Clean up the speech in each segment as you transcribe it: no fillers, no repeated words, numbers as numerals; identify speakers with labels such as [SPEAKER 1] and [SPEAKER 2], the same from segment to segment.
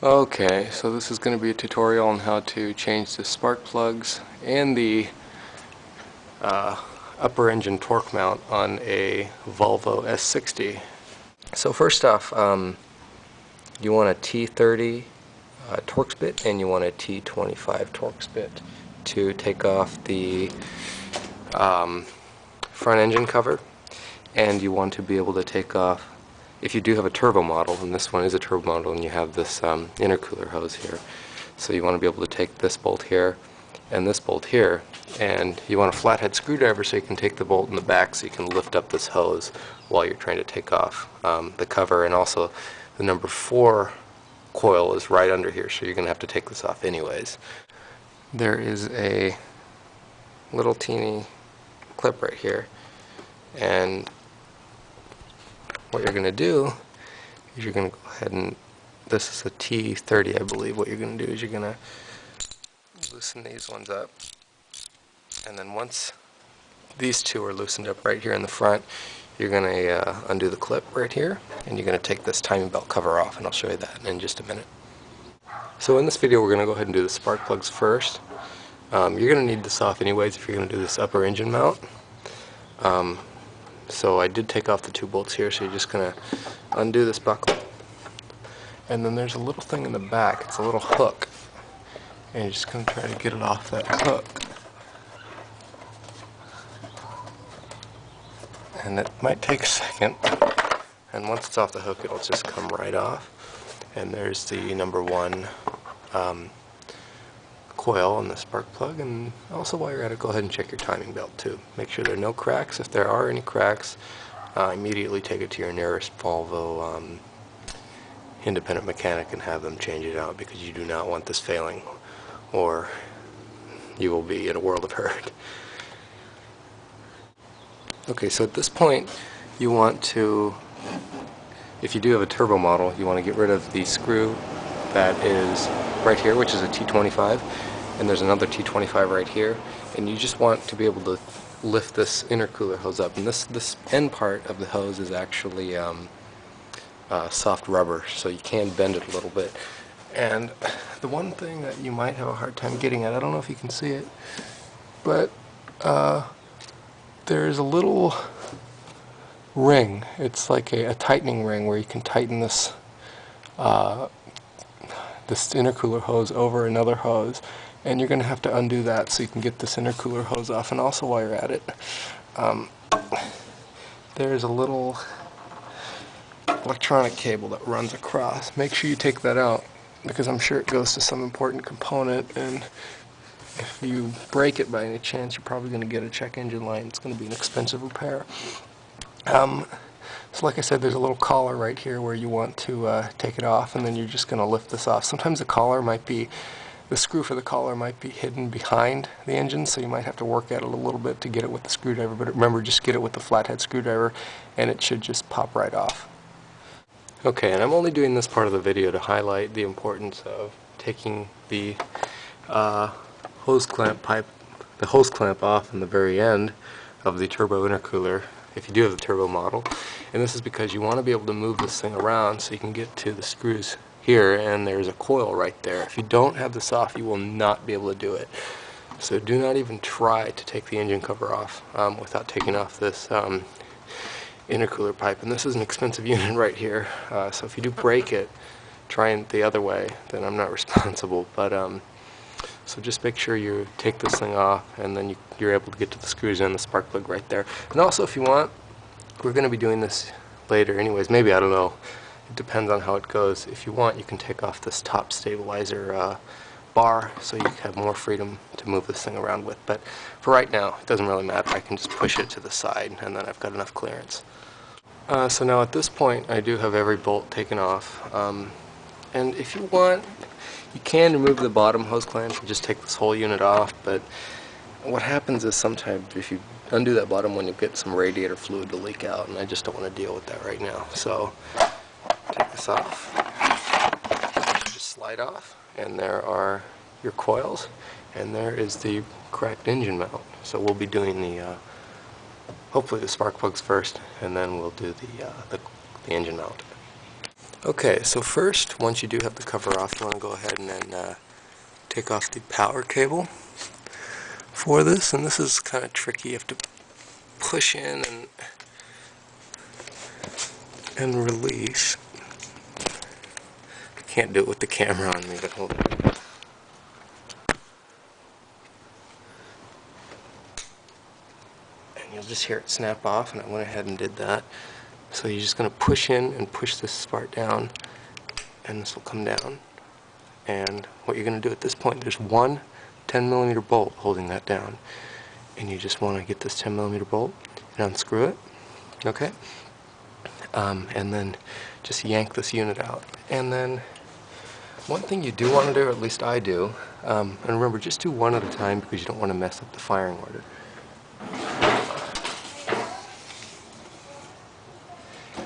[SPEAKER 1] Okay, so this is going to be a tutorial on how to change the spark plugs and the upper engine torque mount on a Volvo S60. So first off, you want a T30 Torx bit and you want a T25 Torx bit to take off the front engine cover, and you want to be able to take off, if you do have a turbo model, and this one is a turbo model, and you have this intercooler hose here, so you want to be able to take this bolt here and this bolt here, and you want a flathead screwdriver so you can take the bolt in the back so you can lift up this hose while you're trying to take off the cover. And also the number 4 coil is right under here, so you're going to have to take this off anyways. There is a little teeny clip right here, and what you're going to do is you're going to go ahead and, this is a T30 I believe, what you're going to do is you're going to loosen these ones up, and then once these two are loosened up right here in the front, you're going to undo the clip right here, and you're going to take this timing belt cover off, and I'll show you that in just a minute. So in this video we're going to go ahead and do the spark plugs first. You're going to need this off anyways if you're going to do this upper engine mount. So I did take off the 2 bolts here, so you're just going to undo this buckle. And then there's a little thing in the back, it's a little hook, and you're just going to try to get it off that hook. And it might take a second, and once it's off the hook it'll just come right off. And there's the number 1 coil on the spark plug. And also while you're at it, go ahead and check your timing belt too. Make sure there are no cracks. If there are any cracks, immediately take it to your nearest Volvo independent mechanic and have them change it out, because you do not want this failing, or you will be in a world of hurt. Okay, so at this point you want to, if you do have a turbo model, you want to get rid of the screw that is right here, which is a T25, and there's another T25 right here, and you just want to be able to lift this intercooler hose up. And this end part of the hose is actually soft rubber, so you can bend it a little bit. And the one thing that you might have a hard time getting at, I don't know if you can see it, but there's a little ring. It's like a tightening ring where you can tighten this this intercooler hose over another hose, and you're going to have to undo that so you can get this intercooler hose off. And also while you're at it, there's a little electronic cable that runs across. Make sure you take that out, because I'm sure it goes to some important component, and if you break it by any chance, you're probably going to get a check engine light. It's going to be an expensive repair. So like I said, there's a little collar right here where you want to take it off, and then you're just going to lift this off. Sometimes the screw for the collar might be hidden behind the engine, so you might have to work at it a little bit to get it with the screwdriver, but remember, just get it with the flathead screwdriver and it should just pop right off. Okay, and I'm only doing this part of the video to highlight the importance of taking the hose clamp off in the very end of the turbo intercooler, if you do have the turbo model. And this is because you want to be able to move this thing around so you can get to the screws here, and there's a coil right there. If you don't have this off, you will not be able to do it. So do not even try to take the engine cover off without taking off this intercooler pipe. And this is an expensive unit right here, so if you do break it, try it the other way, then I'm not responsible. But so just make sure you take this thing off, and then you're able to get to the screws and the spark plug right there. And also, if you want, we're going to be doing this later anyways, maybe, I don't know, it depends on how it goes. If you want, you can take off this top stabilizer bar so you have more freedom to move this thing around with. But for right now, it doesn't really matter. I can just push it to the side, and then I've got enough clearance. So now at this point, I do have every bolt taken off. And if you want, you can remove the bottom hose clamp and just take this whole unit off, but what happens is sometimes if you undo that bottom one, you'll get some radiator fluid to leak out, and I just don't want to deal with that right now. So take this off, just slide off, and there are your coils, and there is the correct engine mount. So we'll be doing the hopefully the spark plugs first, and then we'll do the engine mount. Okay, so first, once you do have the cover off, you want to go ahead and then take off the power cable for this, and this is kind of tricky. You have to push in and release. I can't do it with the camera on me, but hold on. And you'll just hear it snap off, and I went ahead and did that. So you're just going to push in and push this part down, and this will come down. And what you're going to do at this point, there's one 10mm bolt holding that down. And you just want to get this 10mm bolt and unscrew it, okay? And then just yank this unit out. And then one thing you do want to do, or at least I do, and remember, just do one at a time because you don't want to mess up the firing order.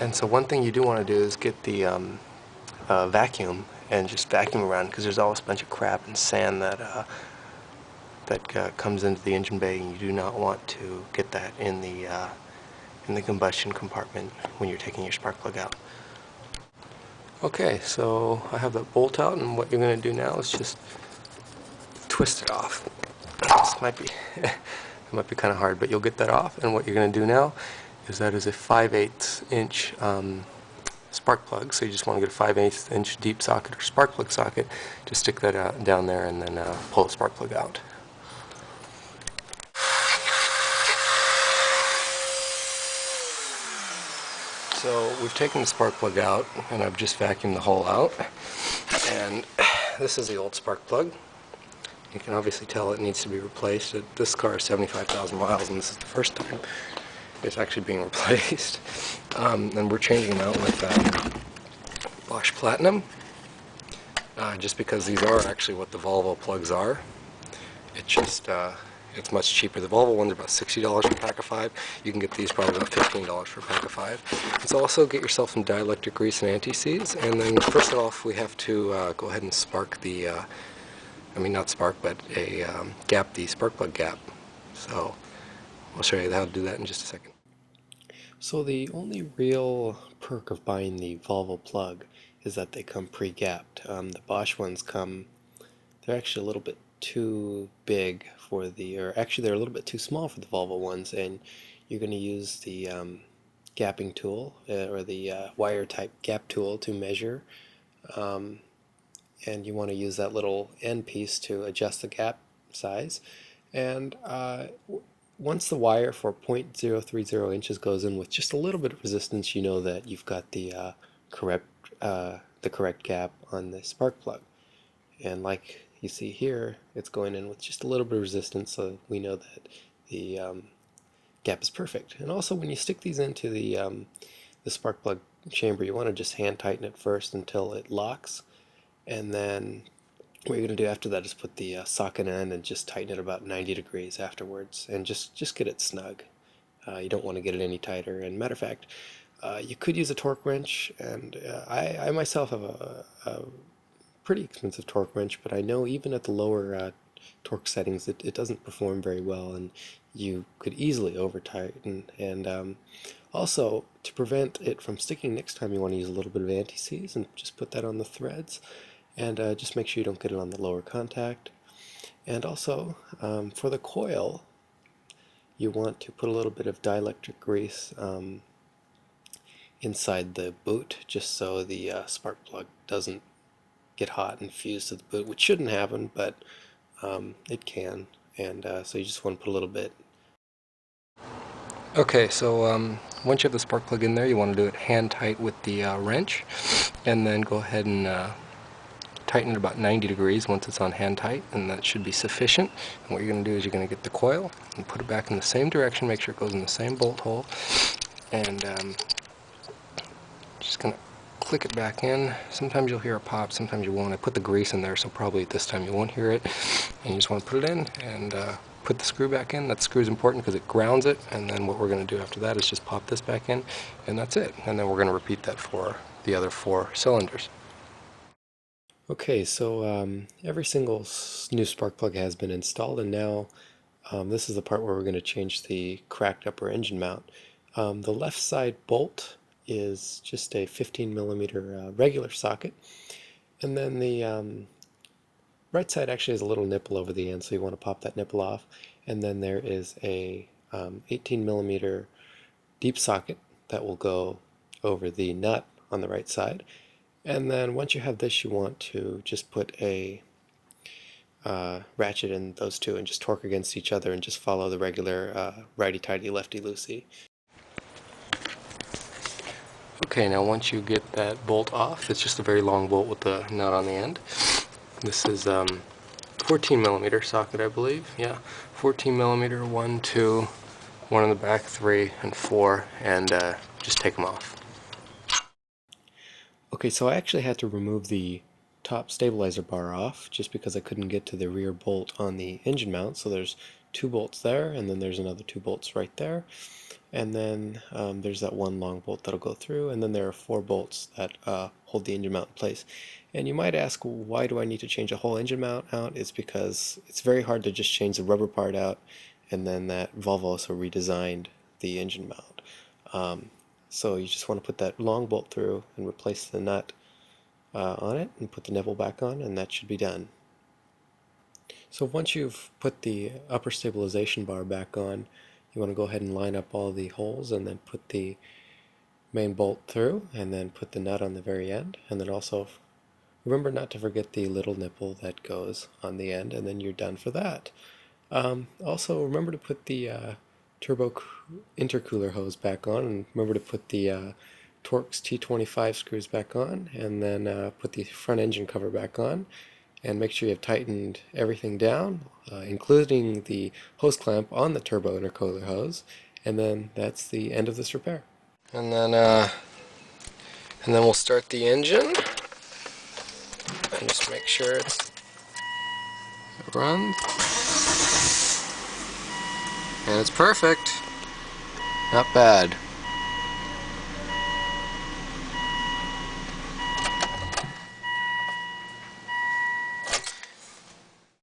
[SPEAKER 1] And so one thing you do want to do is get the vacuum and just vacuum around, because there's always a bunch of crap and sand that comes into the engine bay, and you do not want to get that in the combustion compartment when you're taking your spark plug out. Okay, so I have that bolt out, and what you're going to do now is just twist it off. This might be it might be kind of hard, but you'll get that off. And what you're going to do now is that is a 5/8 inch spark plug. So you just want to get a 5/8 inch deep socket or spark plug socket. Just stick that down there, and then pull the spark plug out. So we've taken the spark plug out, and I've just vacuumed the hole out. And this is the old spark plug. You can obviously tell it needs to be replaced. This car is 75,000 miles, and this is the first time it's actually being replaced. And we're changing them out with Bosch Platinum, just because these are actually what the Volvo plugs are. It just it's much cheaper. The Volvo ones are about $60 for a pack of 5. You can get these probably about $15 for a pack of 5. And so also get yourself some dielectric grease and anti-seize. And then first off, we have to go ahead and spark the, not spark, but gap the spark plug gap. So I'll show you how to do that in just a second. So the only real perk of buying the Volvo plug is that they come pre-gapped. The Bosch ones they're actually a little bit too big for or actually they're a little bit too small for the Volvo ones, and you're going to use the gapping tool or the wire type gap tool to measure, and you want to use that little end piece to adjust the gap size. And once the wire for 0.030 inches goes in with just a little bit of resistance, you know that you've got the correct gap on the spark plug. And like you see here, it's going in with just a little bit of resistance, so we know that the gap is perfect. And also, when you stick these into the spark plug chamber, you want to just hand tighten it first until it locks, and then what you're going to do after that is put the socket in and just tighten it about 90 degrees afterwards, and just get it snug. You don't want to get it any tighter. And matter of fact, you could use a torque wrench, and I myself have a pretty expensive torque wrench, but I know even at the lower torque settings it doesn't perform very well, and you could easily over tighten. And also, to prevent it from sticking next time, you want to use a little bit of anti-seize and just put that on the threads, and just make sure you don't get it on the lower contact. And also, for the coil, you want to put a little bit of dielectric grease inside the boot, just so the spark plug doesn't get hot and fuse to the boot, which shouldn't happen, but it can. And so you just want to put a little bit. Okay, so once you have the spark plug in there, you want to do it hand tight with the wrench, and then go ahead and tighten it about 90 degrees once it's on hand tight, and that should be sufficient. And what you're going to do is you're going to get the coil and put it back in the same direction, make sure it goes in the same bolt hole, and just going to click it back in. Sometimes you'll hear a pop, sometimes you won't. I put the grease in there, so probably this time you won't hear it. And you just want to put it in and put the screw back in. That screw is important because it grounds it, and then what we're going to do after that is just pop this back in, and that's it. And then we're going to repeat that for the other 4 cylinders. Okay, so every single new spark plug has been installed, and now this is the part where we're going to change the cracked upper engine mount. The left side bolt
[SPEAKER 2] is just a 15mm regular socket, and then the right side actually has a little nipple over the end, so you want to pop that nipple off. And then there is a 18mm deep socket that will go over the nut on the right side. And then once you have this, you want to just put a ratchet in those two and just torque against each other and just follow the regular righty-tighty, lefty-loosey.
[SPEAKER 1] Okay, now once you get that bolt off, it's just a very long bolt with the nut on the end. This is 14mm socket, I believe. Yeah, 14mm, 1, 2, 1 in the back, 3, and 4, and just take them off.
[SPEAKER 2] Okay, so I actually had to remove the top stabilizer bar off just because I couldn't get to the rear bolt on the engine mount. So there's 2 bolts there, and then there's another 2 bolts right there. And then there's that one long bolt that'll go through, and then there are 4 bolts that hold the engine mount in place. And you might ask, why do I need to change a whole engine mount out? It's because it's very hard to just change the rubber part out, and then that Volvo also redesigned the engine mount. So you just want to put that long bolt through and replace the nut on it and put the nipple back on, and that should be done. So once you've put the upper stabilization bar back on, you want to go ahead and line up all the holes and then put the main bolt through and then put the nut on the very end, and then also remember not to forget the little nipple that goes on the end, and then you're done for that. Also remember to put the turbo intercooler hose back on, and remember to put the Torx T25 screws back on, and then put the front engine cover back on, and make sure you have tightened everything down, including the hose clamp on the turbo intercooler hose, and then that's the end of this repair.
[SPEAKER 1] And then we'll start the engine and just make sure it runs. And it's perfect. Not bad.